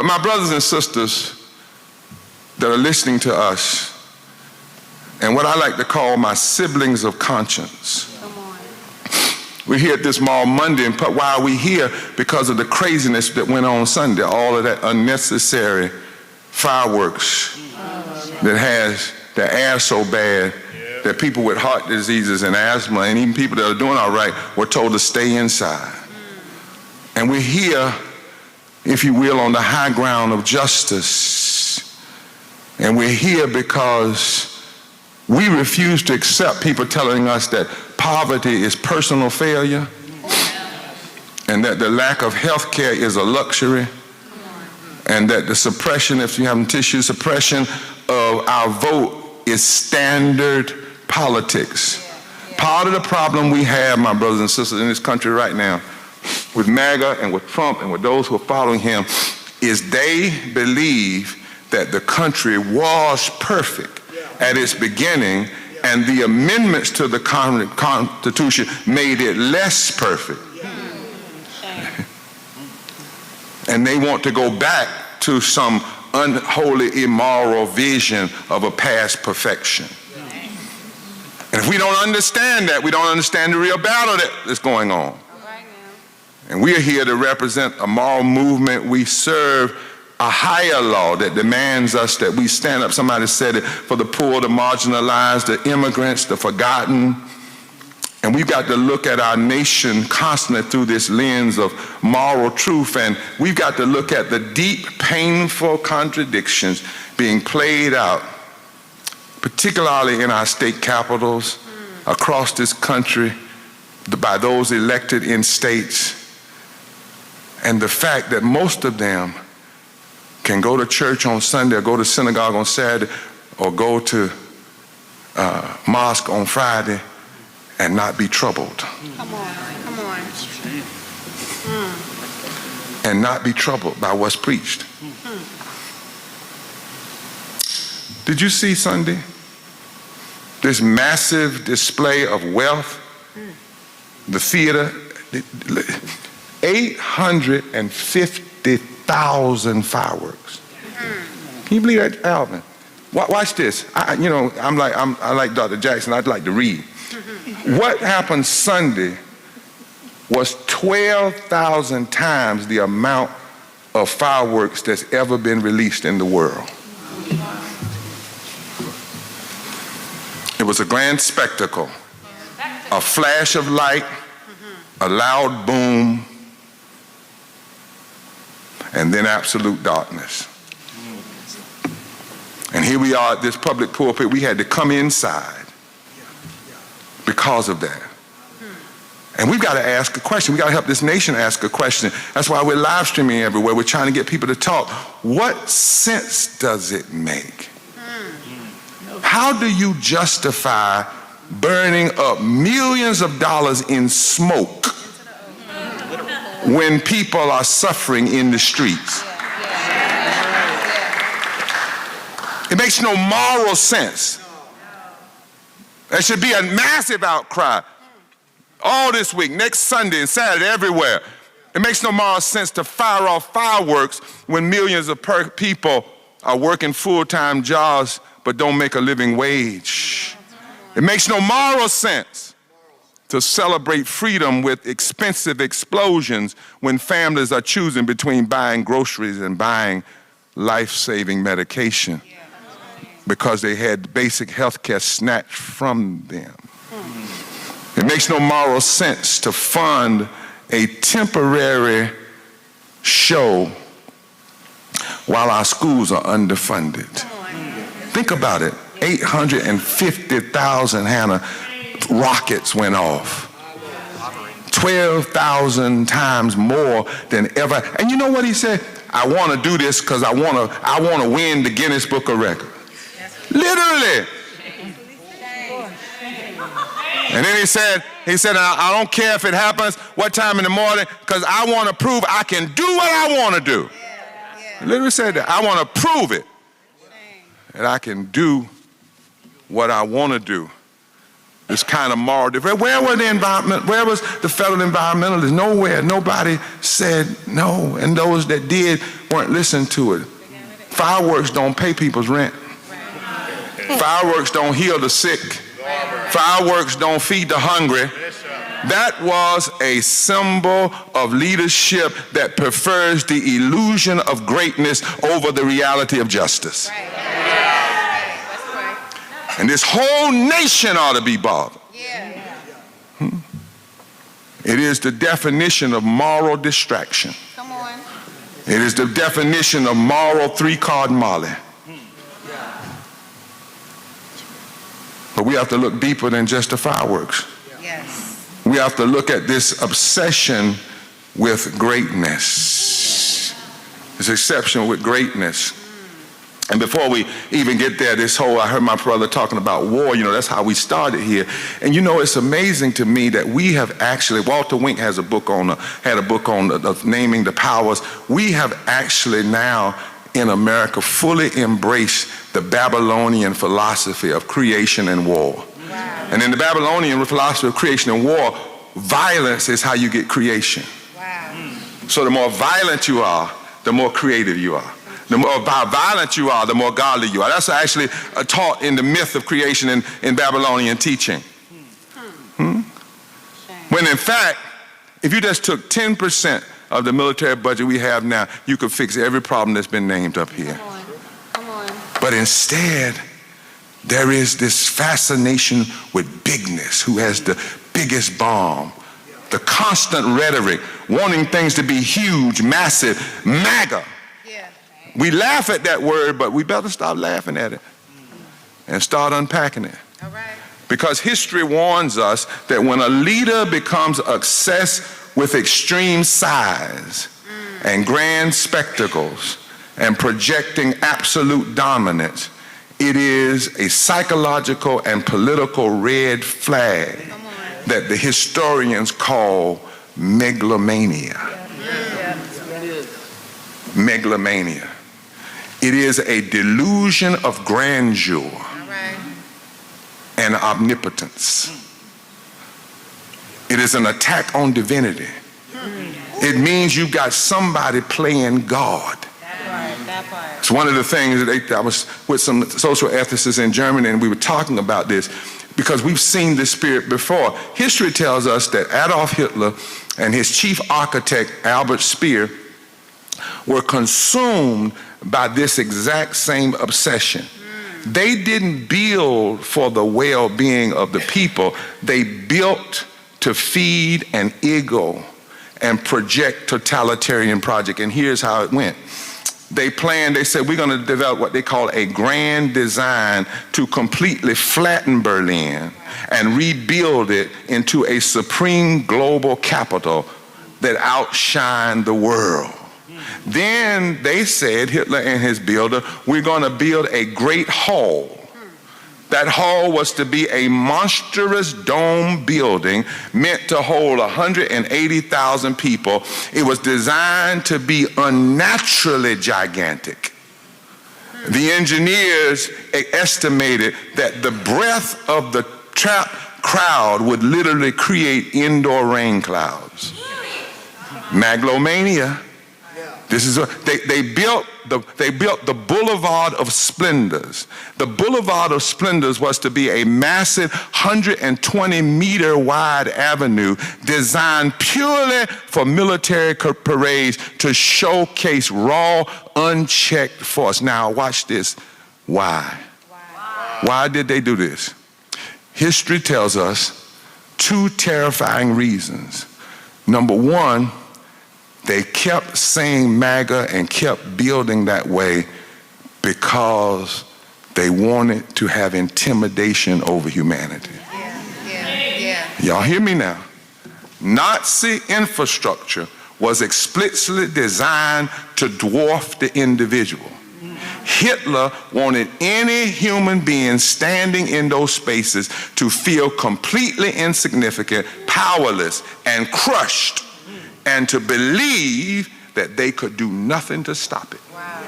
But my brothers and sisters that are listening to us, and what I like to call my siblings of conscience, we're here at this mall Monday, and why are we here? Because of the craziness that went on Sunday, all of that unnecessary fireworks that has the air so bad that people with heart diseases and asthma and even people that are doing all right were told to stay inside. And we're here, if you will, on the high ground of justice. And we're here because we refuse to accept people telling us that poverty is personal failure and that the lack of health care is a luxury and that the suppression, if you have tissue, suppression of our vote is standard politics. Part of the problem we have, my brothers and sisters, in this country right now with MAGA and with Trump and with those who are following him is they believe that the country was perfect at its beginning and the amendments to the Constitution made it less perfect. And they want to go back to some unholy, immoral vision of a past perfection. And if we don't understand that, we don't understand the real battle that's going on. And we are here to represent a moral movement. We serve a higher law that demands us that we stand up. Somebody said it, for the poor, the marginalized, the immigrants, the forgotten. And we've got to look at our nation constantly through this lens of moral truth. And we've got to look at the deep, painful contradictions being played out, particularly in our state capitals, across this country, by those elected in states. And the fact that most of them can go to church on Sunday or go to synagogue on Saturday or go to mosque on Friday and not be troubled. Come on. And not be troubled by what's preached. Did you see Sunday? This massive display of wealth, the theater, 850,000 fireworks. Can you believe that, Alvin? Watch this. I like Dr. Jackson. I'd like to read. What happened Sunday was 12,000 times the amount of fireworks that's ever been released in the world. It was a grand spectacle, a flash of light, a loud boom, and then absolute darkness. And here we are at this public pulpit. We had to come inside because of that. And we've got to ask a question. We've got to help this nation ask a question. That's why we're live streaming everywhere. We're trying to get people to talk. What sense does it make? How do you justify burning up millions of dollars in smoke when people are suffering in the streets? It makes no moral sense. There should be a massive outcry all this week, next Sunday and Saturday, everywhere. It makes no moral sense to fire off fireworks when millions of people are working full-time jobs but don't make a living wage. It makes no moral sense to celebrate freedom with expensive explosions when families are choosing between buying groceries and buying life-saving medication because they had basic health care snatched from them. It makes no moral sense to fund a temporary show while our schools are underfunded. Think about it. 850,000, Hannah, rockets went off. 12,000 times more than ever. And you know what he said? I want to do this because I want to win the Guinness Book of Records. Literally. And then he said, I don't care if it happens what time in the morning because I want to prove I can do what I want to do. He literally said that. I want to prove it. That I can do what I want to do. This kind of moral difference. Where were the environment? Where was the federal environmentalists? Nowhere. Nobody said no. And those that did weren't listening to it. Fireworks don't pay people's rent. Fireworks don't heal the sick. Fireworks don't feed the hungry. That was a symbol of leadership that prefers the illusion of greatness over the reality of justice. And this whole nation ought to be bothered. It is the definition of moral distraction. Come on. It is the definition of moral three-card Molly. But we have to look deeper than just the fireworks. Yes. We have to look at this obsession with greatness. This obsession with greatness. And before we even get there, I heard my brother talking about war, that's how we started here. And it's amazing to me that we have actually, Walter Wink had a book on naming the powers. We have actually now in America fully embraced the Babylonian philosophy of creation and war. Wow. And in the Babylonian philosophy of creation and war, violence is how you get creation. Wow. So the more violent you are, the more creative you are. The more violent you are, the more godly you are. That's actually taught in the myth of creation in Babylonian teaching. When in fact, if you just took 10% of the military budget we have now, you could fix every problem that's been named up here. Come on. But instead, there is this fascination with bigness. Who has the biggest bomb? The constant rhetoric, wanting things to be huge, massive, MAGA. We laugh at that word, but we better stop laughing at it and start unpacking it. All right. Because history warns us that when a leader becomes obsessed with extreme size and grand spectacles and projecting absolute dominance, it is a psychological and political red flag that the historians call megalomania. Megalomania. It is a delusion of grandeur and omnipotence. It is an attack on divinity. It means you've got somebody playing God. That part. It's one of the things that I was with some social ethicists in Germany, and we were talking about this because we've seen this spirit before. History tells us that Adolf Hitler and his chief architect, Albert Speer, were consumed by this exact same obsession. They didn't build for the well-being of the people. They built to feed an ego and project totalitarian project. And here's how it went. They said, we're going to develop what they call a grand design to completely flatten Berlin and rebuild it into a supreme global capital that outshined the world. Then they said, Hitler and his builder, we're going to build a great hall. That hall was to be a monstrous dome building meant to hold 180,000 people. It was designed to be unnaturally gigantic. The engineers estimated that the breath of the trapped crowd would literally create indoor rain clouds. Megalomania. This is they built the Boulevard of Splendors. The Boulevard of Splendors was to be a massive 120-meter wide avenue designed purely for military parades to showcase raw, unchecked force. Now watch this. Why? Why did they do this? History tells us two terrifying reasons. Number one, they kept saying MAGA and kept building that way because they wanted to have intimidation over humanity. Yeah. Y'all hear me now? Nazi infrastructure was explicitly designed to dwarf the individual. Hitler wanted any human being standing in those spaces to feel completely insignificant, powerless, and crushed, and to believe that they could do nothing to stop it. Wow.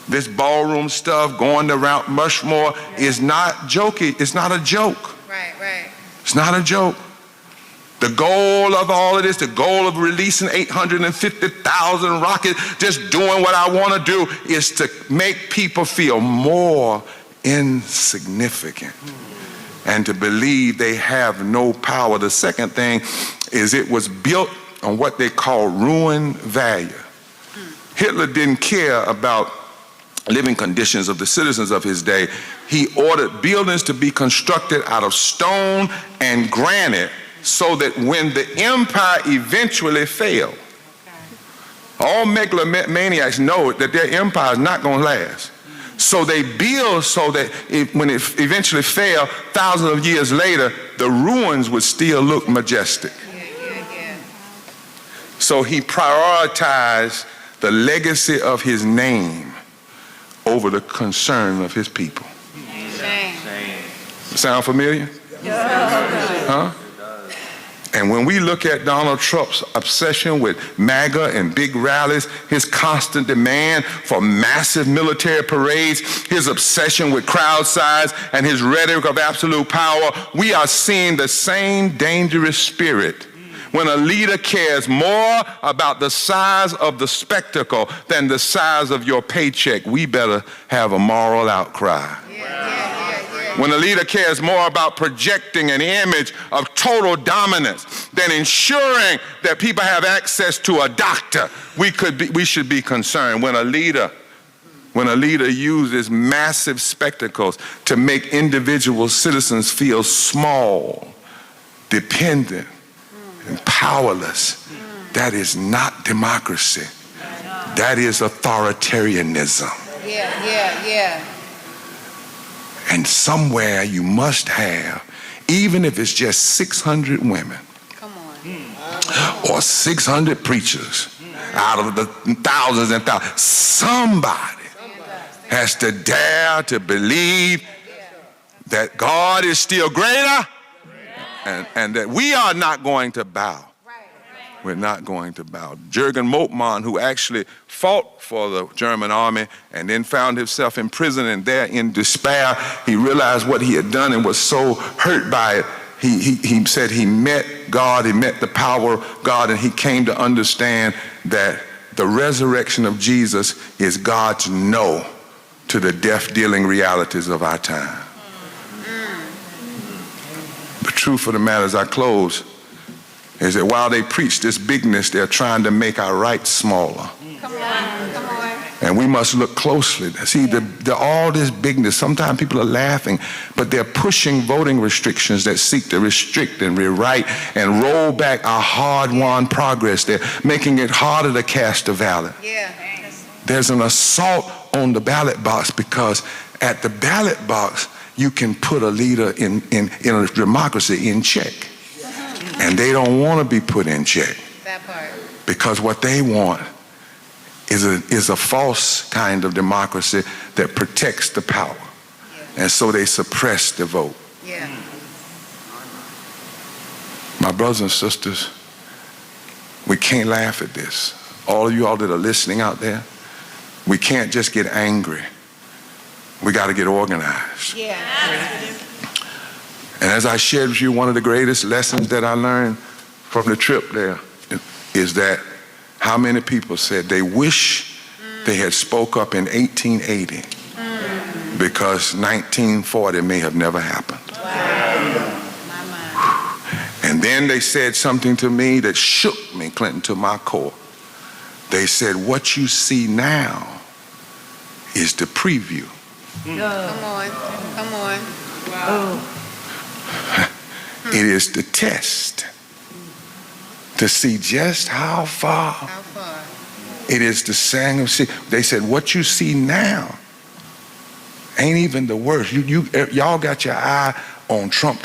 This ballroom stuff, going to Mount Rushmore, is not jokey. It's not a joke. Right. It's not a joke. The goal of all of this, the goal of releasing 850,000 rockets, just doing what I want to do, is to make people feel more insignificant and to believe they have no power. The second thing is it was built on what they call ruin value. Hitler didn't care about living conditions of the citizens of his day. He ordered buildings to be constructed out of stone and granite so that when the empire eventually failed, all megalomaniacs know that their empire is not going to last. So they build so that when it eventually failed, thousands of years later, the ruins would still look majestic. So he prioritized the legacy of his name over the concern of his people. Sound familiar? Huh? And when we look at Donald Trump's obsession with MAGA and big rallies, his constant demand for massive military parades, his obsession with crowd size, and his rhetoric of absolute power, we are seeing the same dangerous spirit. When a leader cares more about the size of the spectacle than the size of your paycheck, we better have a moral outcry. When a leader cares more about projecting an image of total dominance than ensuring that people have access to a doctor, we should be concerned. When a leader uses massive spectacles to make individual citizens feel small, dependent, and powerless, that is not democracy. That is authoritarianism. Yeah. And somewhere you must have, even if it's just 600 women, or 600 preachers out of the thousands and thousands, somebody has to dare to believe that God is still greater and that we are not going to bow. We're not going to bow. Jürgen Moltmann, who actually fought for the German army and then found himself in prison, and there in despair, he realized what he had done and was so hurt by it. He said he met God, he met the power of God, and he came to understand that the resurrection of Jesus is God's no to the death-dealing realities of our time. The truth of the matter, as I close, is that while they preach this bigness, they're trying to make our rights smaller. Come on. And we must look closely. See, all this bigness, sometimes people are laughing, but they're pushing voting restrictions that seek to restrict and rewrite and roll back our hard-won progress. They're making it harder to cast a ballot. There's an assault on the ballot box because at the ballot box, you can put a leader in a democracy in check. And they don't want to be put in check. That part. Because what they want is a false kind of democracy that protects the power. And so they suppress the vote. My brothers and sisters, we can't laugh at this. All of you all that are listening out there, we can't just get angry. We got to get organized. And as I shared with you, one of the greatest lessons that I learned from the trip there is that how many people said they wish they had spoke up in 1880 because 1940 may have never happened. And then they said something to me that shook me, Clinton, to my core. They said, what you see now is the preview. Come on. Wow. It is the test to see just how far. It is the saying of see. They said, what you see now ain't even the worst. Y'all got your eye on Trump.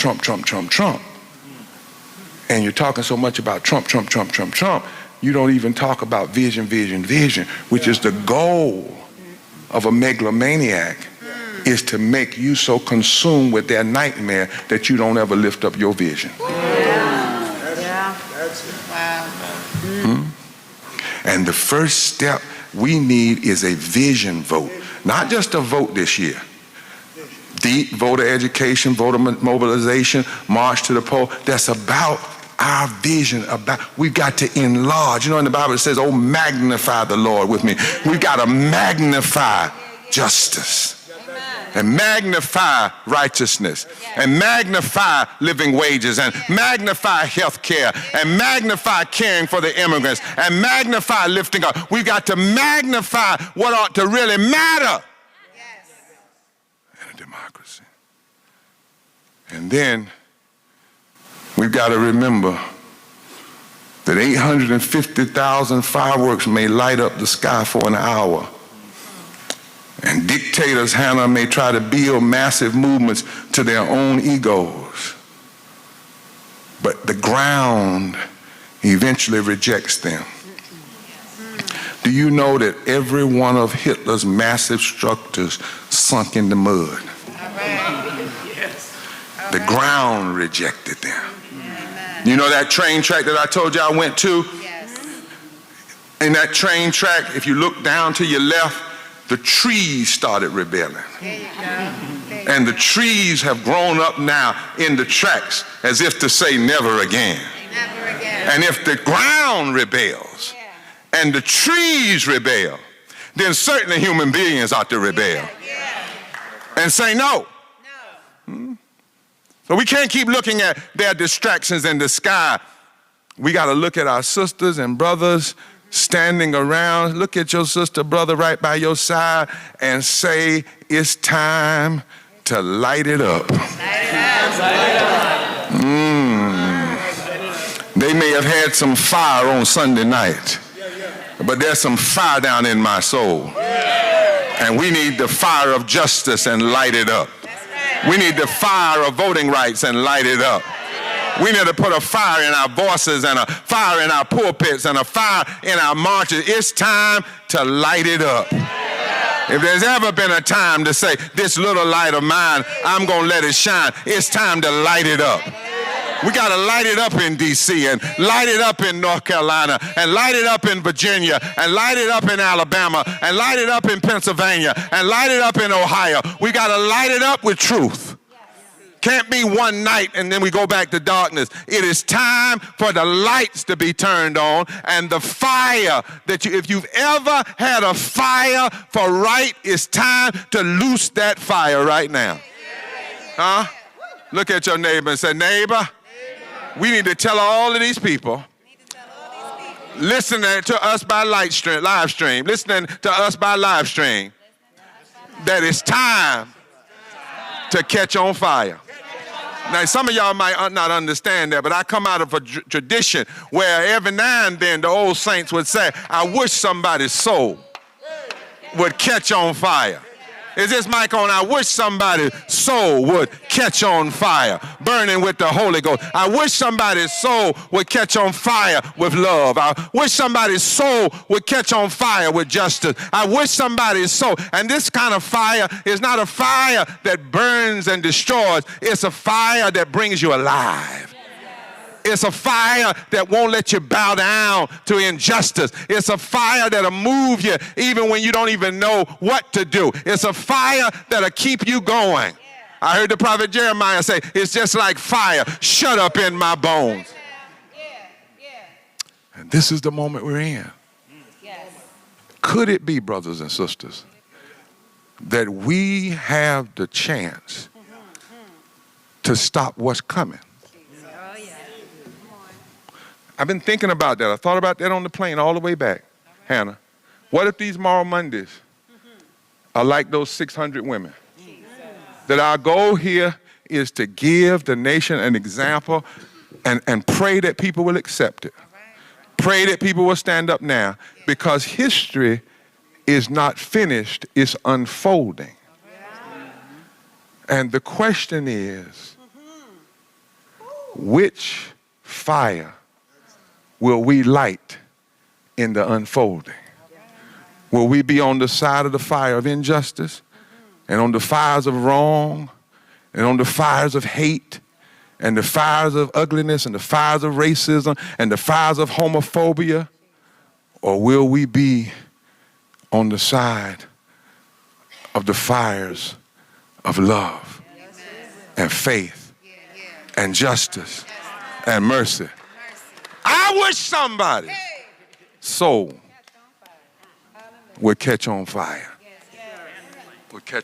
And you're talking so much about Trump. You don't even talk about vision, which is the goal of a megalomaniac, is to make you so consumed with their nightmare that you don't ever lift up your vision. And the first step we need is a vision vote. Not just a vote this year. deep voter education, voter mobilization, march to the poll. That's about our vision. We've got to enlarge. You know, in the Bible it says, oh, magnify the Lord with me. We've got to magnify justice. And magnify righteousness, and magnify living wages, and magnify health care, and magnify caring for the immigrants, and magnify lifting up. We've got to magnify what ought to really matter in a democracy. And then we've got to remember that 850,000 fireworks may light up the sky for an hour. And dictators, Hannah, may try to build massive movements to their own egos. But the ground eventually rejects them. Do you know that every one of Hitler's massive structures sunk in the mud? The ground rejected them. You know that train track that I told you I went to? In that train track, if you look down to your left, the trees started rebelling. And the trees have grown up now in the tracks as if to say never again. Never again. And if the ground rebels and the trees rebel, then certainly human beings ought to rebel and say no. So we can't keep looking at their distractions in the sky. We got to look at our sisters and brothers standing around. Look at your sister, brother right by your side and say, it's time to light it up. They may have had some fire on Sunday night, but there's some fire down in my soul. And we need the fire of justice and light it up. We need the fire of voting rights and light it up. We need to put a fire in our voices and a fire in our pulpits and a fire in our marches. It's time to light it up. If there's ever been a time to say, this little light of mine, I'm going to let it shine, it's time to light it up. We got to light it up in D.C. and light it up in North Carolina and light it up in Virginia and light it up in Alabama and light it up in Pennsylvania and light it up in Ohio. We got to light it up with truth. Can't be one night and then we go back to darkness. It is time for the lights to be turned on and the fire that if you've ever had a fire for right, it's time to loose that fire right now. Huh? Look at your neighbor and say, neighbor, we need to tell all of these people listening to us by live stream, listening to us by live stream, that it's time to catch on fire. Now, some of y'all might not understand that, but I come out of a tradition where every now and then the old saints would say, I wish somebody's soul would catch on fire. Is this mic on? I wish somebody's soul would catch on fire, burning with the Holy Ghost. I wish somebody's soul would catch on fire with love. I wish somebody's soul would catch on fire with justice. I wish somebody's soul. And this kind of fire is not a fire that burns and destroys. It's a fire that brings you alive. It's a fire that won't let you bow down to injustice. It's a fire that'll move you even when you don't even know what to do. It's a fire that'll keep you going. I heard the prophet Jeremiah say, it's just like fire shut up in my bones. And this is the moment we're in. Could it be, brothers and sisters, that we have the chance to stop what's coming? I've been thinking about that. I thought about that on the plane all the way back, Hannah. What if these moral Mondays are like those 600 women? That our goal here is to give the nation an example and pray that people will accept it. Pray that people will stand up now, because history is not finished, it's unfolding. And the question is, which fire will we light in the unfolding? Will we be on the side of the fire of injustice and on the fires of wrong and on the fires of hate and the fires of ugliness and the fires of racism and the fires of homophobia? Or will we be on the side of the fires of love and faith and justice and mercy. I wish somebody soul would catch on fire. Would catch